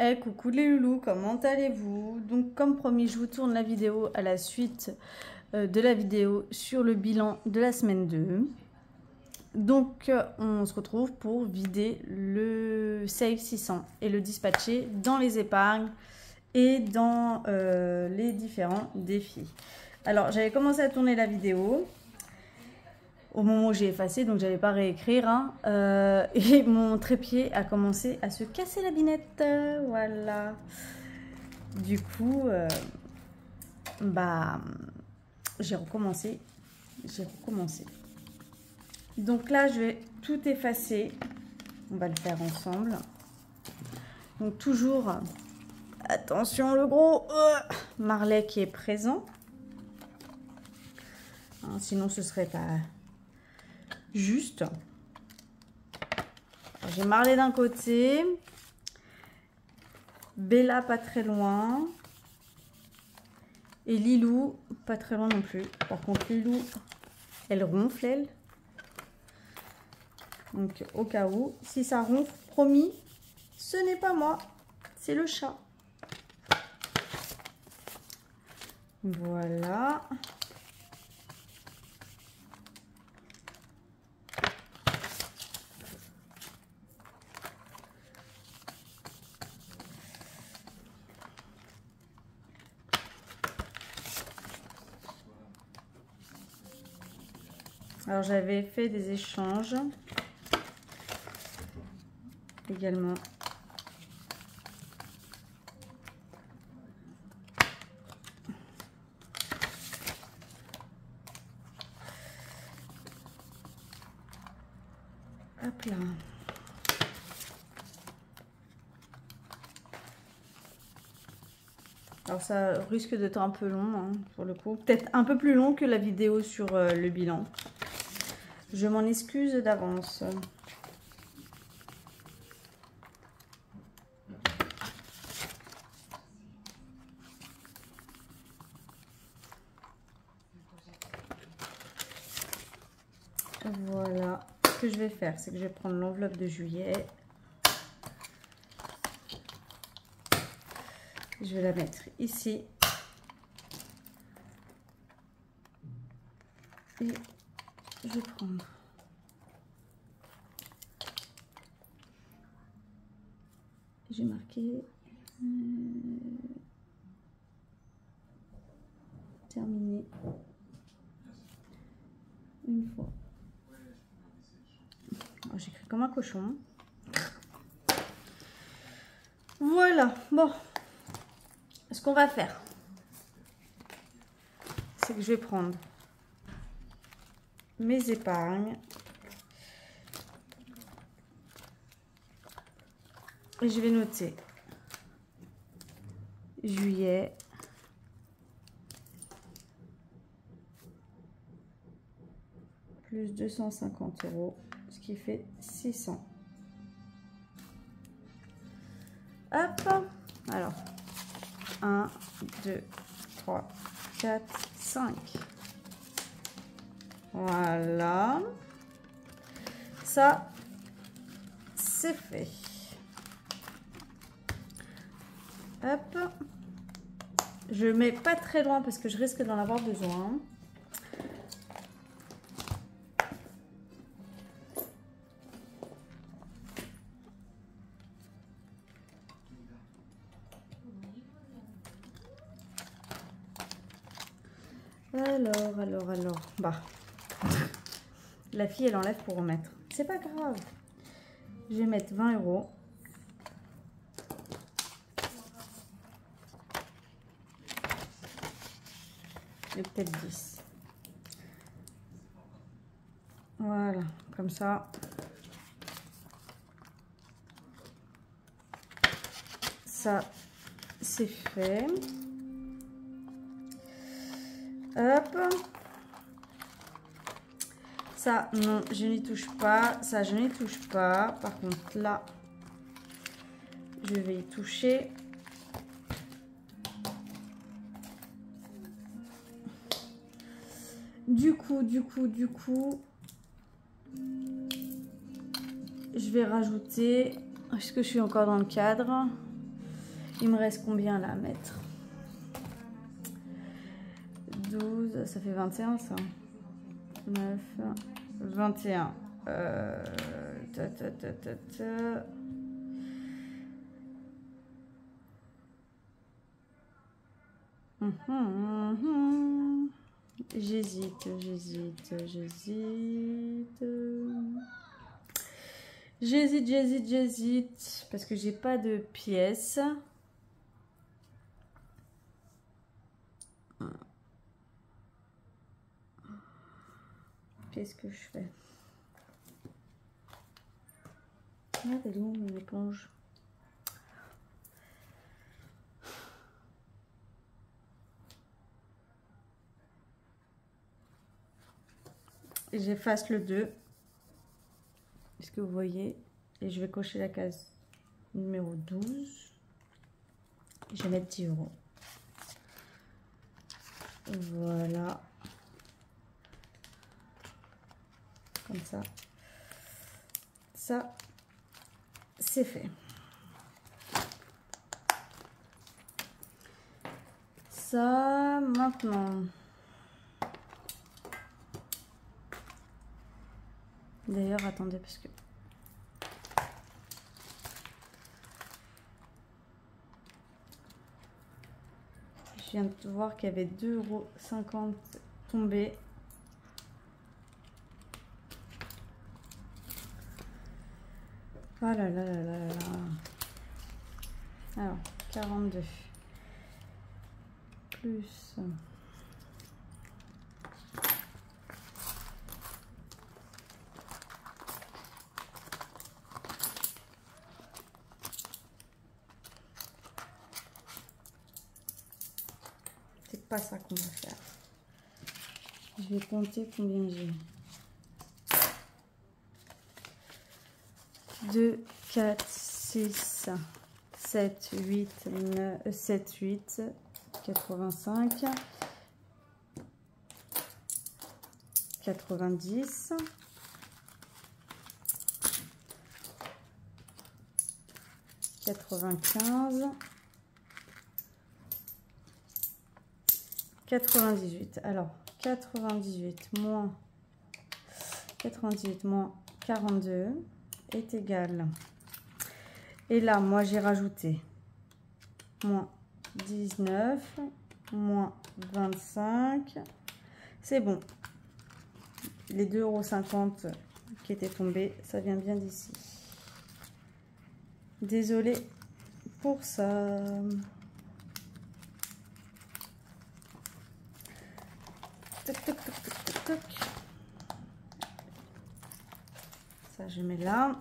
Hey, coucou les loulous, comment allez-vous? Donc comme promis, je vous tourne la vidéo à la suite de la vidéo sur le bilan de la semaine 2. Donc on se retrouve pour vider le Save 600 et le dispatcher dans les épargnes et dans les différents défis. Alors j'avais commencé à tourner la vidéo au moment où j'ai effacé, donc j'allais pas réécrire, hein. Et mon trépied a commencé à se casser la binette, voilà. Du coup, j'ai recommencé. Donc là, je vais tout effacer. On va le faire ensemble. Donc toujours, attention le gros Marley qui est présent. Hein, sinon, ce serait pas juste. J'ai Marley d'un côté. Bella pas très loin. Et Lilou pas très loin non plus. Par contre, Lilou, elle ronfle, elle. Donc, au cas où, si ça ronfle, promis, ce n'est pas moi, c'est le chat. Voilà. Alors, j'avais fait des échanges également. Hop là. Alors, ça risque d'être un peu long, hein, pour le coup. Peut-être un peu plus long que la vidéo sur le bilan. Je m'en excuse d'avance. Voilà. Ce que je vais faire, c'est que je vais prendre l'enveloppe de juillet. Je vais la mettre ici. Et je vais prendre j'ai marqué terminé une fois. J'écris comme un cochon. Voilà. Bon, ce qu'on va faire, c'est que je vais prendre mes épargnes et je vais noter juillet, plus 250 €, ce qui fait 600. Hop, alors 1, 2, 3, 4, 5. Voilà, ça c'est fait. Hop, je mets pas très loin parce que je risque d'en avoir besoin. Alors, bah, la fille elle enlève pour remettre. C'est pas grave. Je vais mettre 20 €. Et peut-être 10. Voilà, comme ça. Ça, c'est fait. Hop. Ça, non, je n'y touche pas. Ça, je n'y touche pas. Par contre, là, je vais y toucher. Du coup, je vais rajouter... Est-ce que je suis encore dans le cadre? Il me reste combien là à mettre? 12, ça fait 21 ça. 9, 21. J'hésite. J'hésite. Parce que j'ai pas de pièces. Qu'est-ce que je fais? Ah, t'es où mon éponge? J'efface le 2. Est-ce que vous voyez? Et je vais cocher la case numéro 12. Et je vais mettre 10 €. Voilà. Comme ça. Ça, c'est fait. Ça, maintenant. D'ailleurs, attendez, parce que... je viens de voir qu'il y avait 2,50 € tombés. Ah là là là là là. Alors, 42. Plus... c'est pas ça qu'on va faire. Je vais compter combien j'ai. 2, 4, 6, 7, 8, 9, 7, 8, 85, 90, 95, 98. Alors, 98 moins 42 est égal. Et là, moi, j'ai rajouté moins 19, moins 25. C'est bon. Les 2,50 € qui étaient tombés, ça vient bien d'ici. Désolée pour ça. Toc, toc, toc, toc, toc, toc. Ça, je mets là.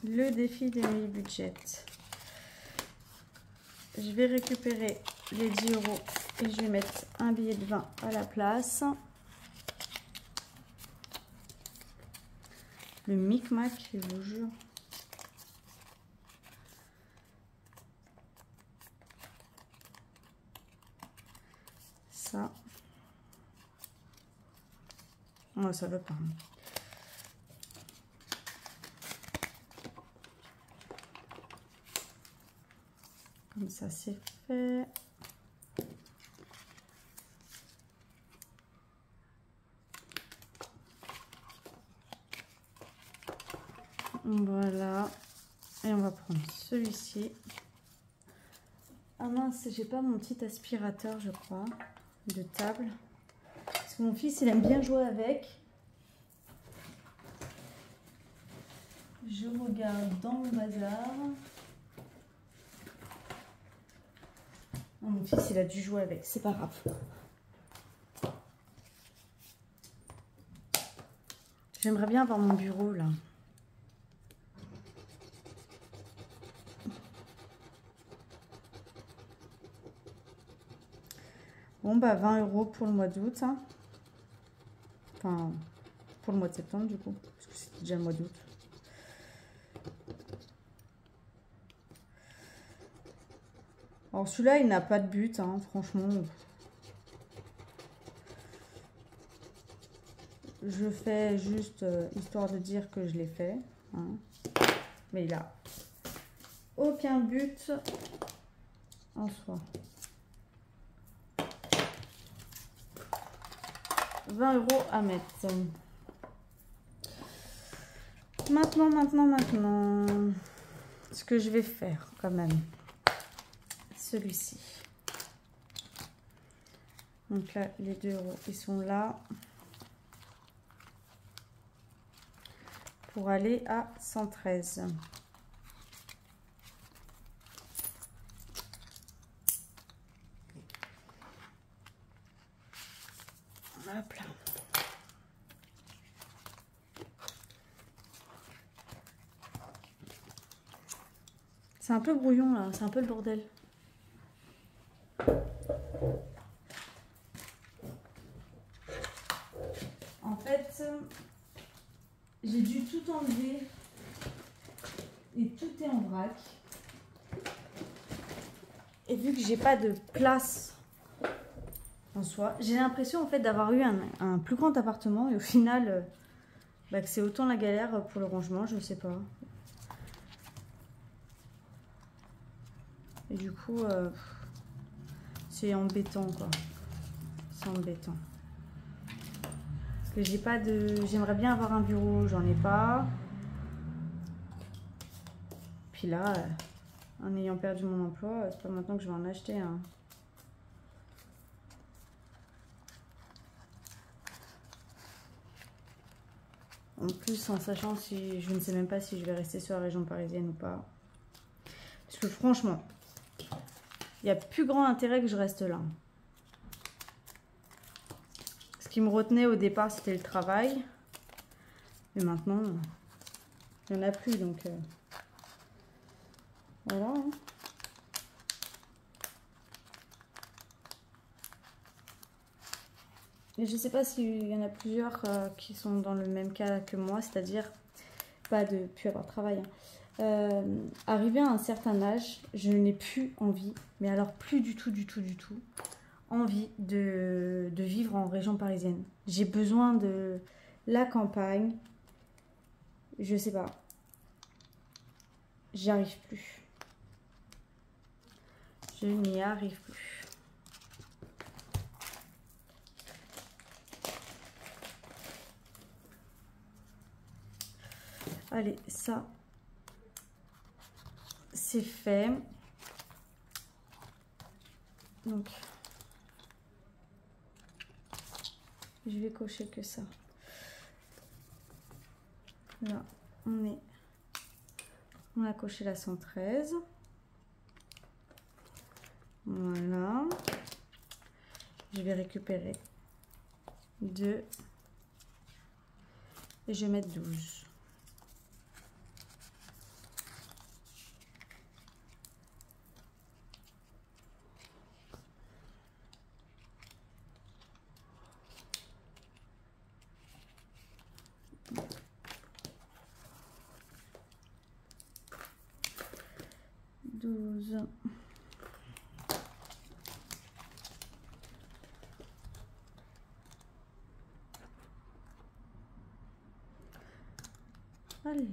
Le défi de mes budgets. Je vais récupérer les 10 € et je vais mettre un billet de 20 à la place. Le micmac, je vous jure. Ça. Moi, ça veut pas. Comme ça, c'est fait. Voilà. Et on va prendre celui-ci. Ah mince, j'ai pas mon petit aspirateur, je crois, de table. Parce que mon fils, il aime bien jouer avec. Je regarde dans mon bazar. Oh, mon fils, il a dû jouer avec, c'est pas grave. J'aimerais bien avoir mon bureau là. Bon bah 20 € pour le mois d'août. Hein. Enfin, pour le mois de septembre du coup, parce que c'était déjà le mois d'août. Alors celui-là, il n'a pas de but, hein, franchement. Je fais juste histoire de dire que je l'ai fait. Hein. Mais il a aucun but. en soi. 20 € à mettre. Maintenant, ce que je vais faire quand même, celui-ci. Donc là, les 2 €, ils sont là pour aller à 113. Hop là. C'est un peu brouillon là, c'est un peu le bordel. En fait, j'ai dû tout enlever et tout est en vrac. Et vu que j'ai pas de place en soi, j'ai l'impression en fait d'avoir eu un plus grand appartement et au final, que c'est autant la galère pour le rangement, je sais pas. Et du coup, c'est embêtant quoi. C'est embêtant. Parce que j'ai pas de. J'aimerais bien avoir un bureau, j'en ai pas. Puis là, en ayant perdu mon emploi, c'est pas maintenant que je vais en acheter un. En plus, en sachant si je ne sais même pas si je vais rester sur la région parisienne ou pas. Parce que franchement, il n'y a plus grand intérêt que je reste là. Ce qui me retenait au départ, c'était le travail. Mais maintenant, il n'y en a plus. Donc, voilà. Hein. Et je ne sais pas s'il y en a plusieurs qui sont dans le même cas que moi, c'est-à-dire pas de plus avoir de travail. Hein. Arrivé à un certain âge, je n'ai plus envie, mais alors plus du tout, envie de vivre en région parisienne. J'ai besoin de la campagne. Je sais pas. J'y arrive plus. Je n'y arrive plus. Allez, ça, c'est fait. Donc, je vais cocher que ça. Là, on a coché la 113. Voilà. Je vais récupérer 2 et je vais mettre 12. Allez.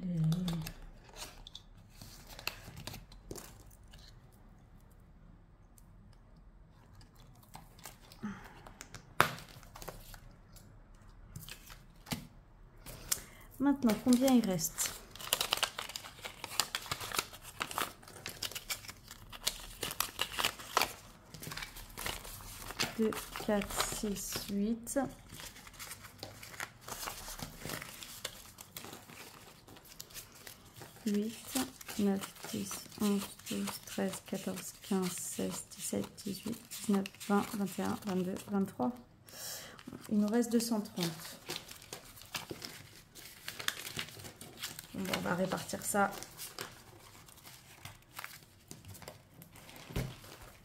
Maintenant, combien il reste? 2, 4, 6, 8. 8, 9, 10, 11, 12, 13, 14, 15, 16, 17, 18, 19, 20, 21, 22, 23. Il nous reste 230. Bon, on va répartir ça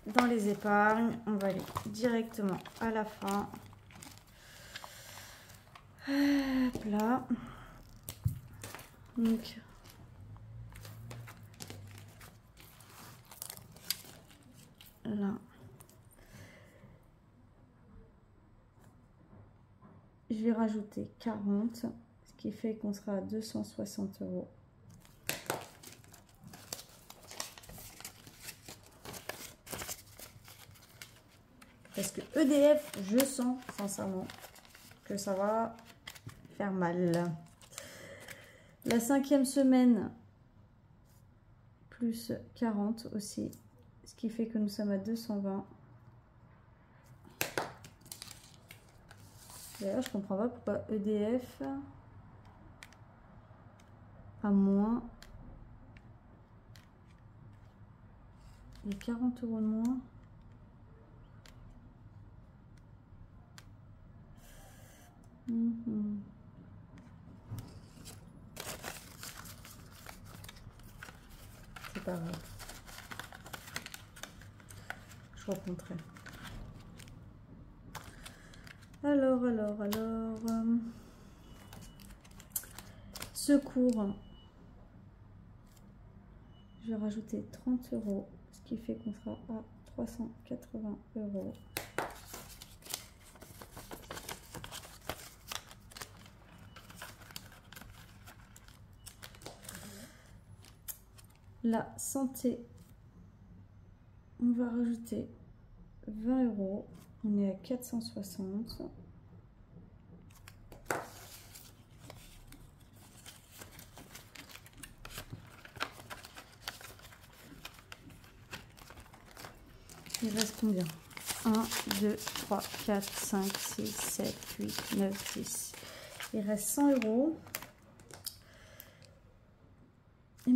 dans les épargnes. On va aller directement à la fin. Hop là. Donc, là. Je vais rajouter 40, ce qui fait qu'on sera à 260 €. Parce que EDF, je sens sincèrement que ça va faire mal. La 5e semaine, plus 40 aussi. Ce qui fait que nous sommes à 220. D'ailleurs, je comprends pas pourquoi EDF a moins. Il y a 40 € de moins. C'est pas grave. Je reprendrai. Alors. Secours. Je vais rajouter 30 €, ce qui fait qu'on sera à 380 €. La santé, on va rajouter 20 €. On est à 460. Il reste combien? 1, 2, 3, 4, 5, 6, 7, 8, 9, 10. Il reste 100 €. Et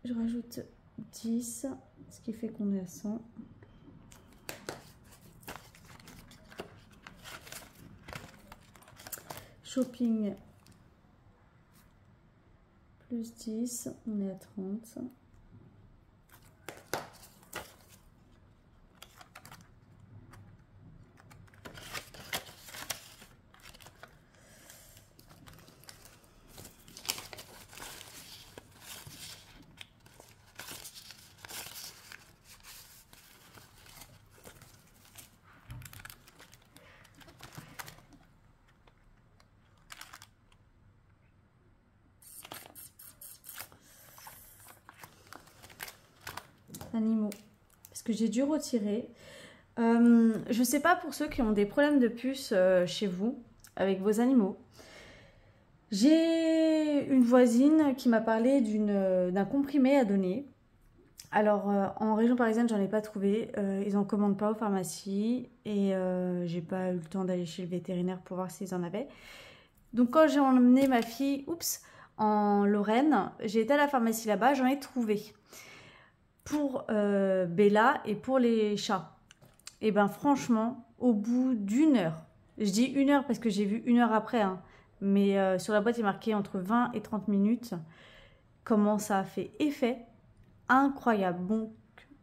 je rajoute 10, ce qui fait qu'on est à 100. Shopping, plus 10, on est à 30. Animaux, parce que j'ai dû retirer. Je sais pas pour ceux qui ont des problèmes de puce chez vous avec vos animaux. J'ai une voisine qui m'a parlé d'un comprimé à donner. Alors en région parisienne, j'en ai pas trouvé. Ils en commandent pas aux pharmacies et j'ai pas eu le temps d'aller chez le vétérinaire pour voir s'ils en avaient. Donc quand j'ai emmené ma fille, en Lorraine, j'ai été à la pharmacie là-bas, j'en ai trouvé. Pour Bella et pour les chats. Et ben franchement, au bout d'1 heure, je dis 1 heure parce que j'ai vu 1 heure après, hein, mais sur la boîte il est marqué entre 20 et 30 minutes, comment ça a fait effet, incroyable. Bon,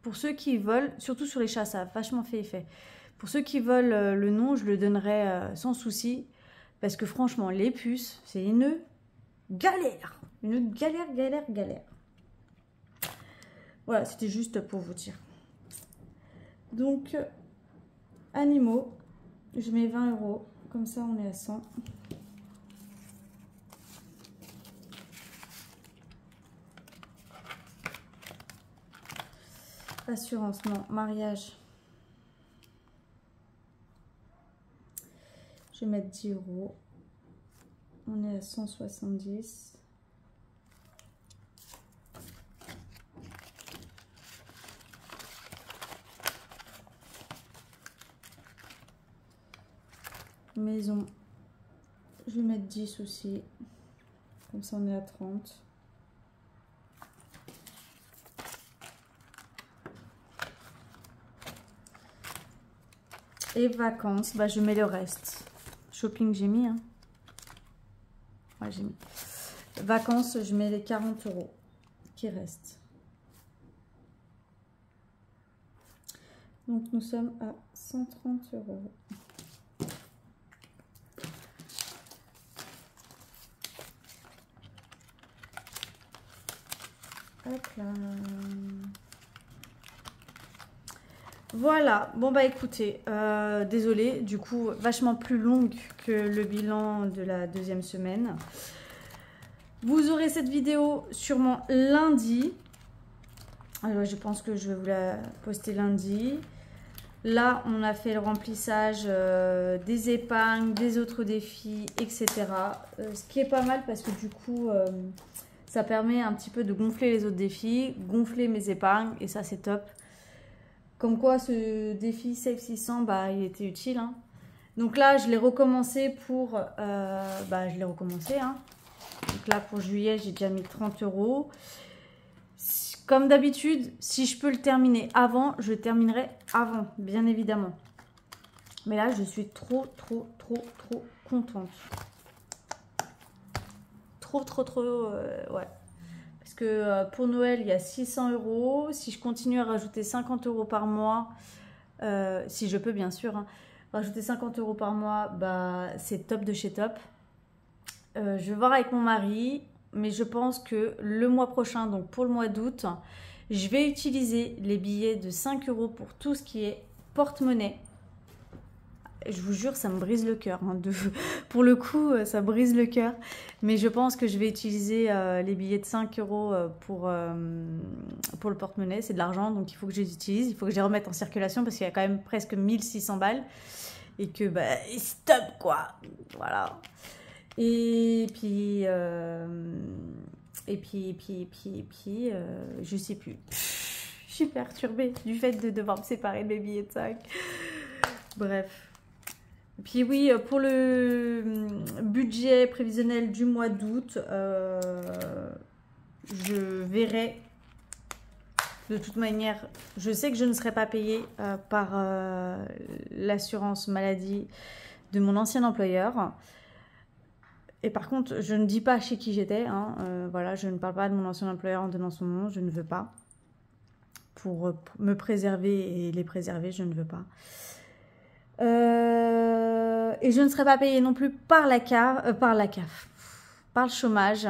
pour ceux qui veulent, surtout sur les chats, ça a vachement fait effet. Pour ceux qui veulent le nom, je le donnerai sans souci, parce que franchement, les puces, c'est une galère. Une galère. Voilà, c'était juste pour vous dire. Donc, animaux, je mets 20 €. Comme ça, on est à 100. Assurance, non. Mariage. Je vais mettre 10 €. On est à 170. Maison, je vais mettre 10 aussi, comme ça on est à 30. Et vacances, bah je mets le reste. Shopping, j'ai mis, hein. Ouais, j'ai mis. Vacances, je mets les 40 € qui restent. Donc nous sommes à 130 €. Hop là. Voilà, bon bah écoutez, désolée, du coup vachement plus longue que le bilan de la 2e semaine. Vous aurez cette vidéo sûrement lundi. Alors je pense que je vais vous la poster lundi. Là, on a fait le remplissage des épargnes, des autres défis, etc. Ce qui est pas mal parce que du coup, ça permet un petit peu de gonfler les autres défis, gonfler mes épargnes et ça, c'est top. Comme quoi, ce défi Save 600, bah, il était utile. Hein. Donc là, je l'ai recommencé pour... je l'ai recommencé. Hein. Donc là, pour juillet, j'ai déjà mis 30 €. Comme d'habitude, si je peux le terminer avant, je terminerai avant, bien évidemment. Mais là, je suis trop contente. Trop, ouais. Parce que pour Noël, il y a 600 €. Si je continue à rajouter 50 € par mois, si je peux bien sûr, hein, rajouter 50 € par mois, bah, c'est top de chez top. Je vais voir avec mon mari. Mais je pense que le mois prochain, donc pour le mois d'août, je vais utiliser les billets de 5 € pour tout ce qui est porte-monnaie. Je vous jure, ça me brise le cœur. Hein, pour le coup, ça brise le cœur. Mais je pense que je vais utiliser les billets de 5 € pour le porte-monnaie. C'est de l'argent, donc il faut que je les utilise. Il faut que je les remette en circulation parce qu'il y a quand même presque 1600 balles. Et que, bah, stop quoi. Voilà. Et puis, je sais plus. Je suis perturbée du fait de devoir me séparer de mes billets de 5. Bref. Et puis oui, pour le budget prévisionnel du mois d'août, je verrai. De toute manière, je sais que je ne serai pas payée par l'assurance maladie de mon ancien employeur. Et par contre, je ne dis pas chez qui j'étais. Hein, voilà, je ne parle pas de mon ancien employeur en donnant son nom. Je ne veux pas. Pour me préserver et les préserver, je ne veux pas. Et je ne serai pas payée non plus par la CAF, par le chômage.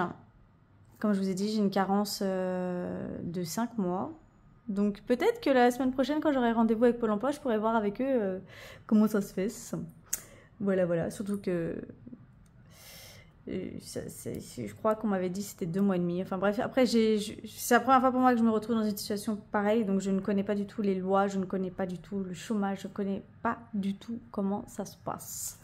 Comme je vous ai dit, j'ai une carence de 5 mois. Donc peut-être que la semaine prochaine, quand j'aurai rendez-vous avec Pôle emploi, je pourrai voir avec eux comment ça se fait. Voilà. Surtout que... je crois qu'on m'avait dit que c'était 2 mois et demi. Enfin bref, après, c'est la première fois pour moi que je me retrouve dans une situation pareille. Donc je ne connais pas du tout les lois, je ne connais pas du tout le chômage, je ne connais pas du tout comment ça se passe.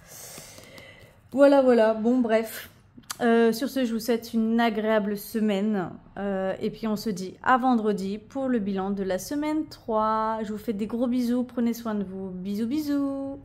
Voilà. Bon, bref. Sur ce, je vous souhaite une agréable semaine. Et puis on se dit à vendredi pour le bilan de la semaine 3. Je vous fais des gros bisous, prenez soin de vous. Bisous.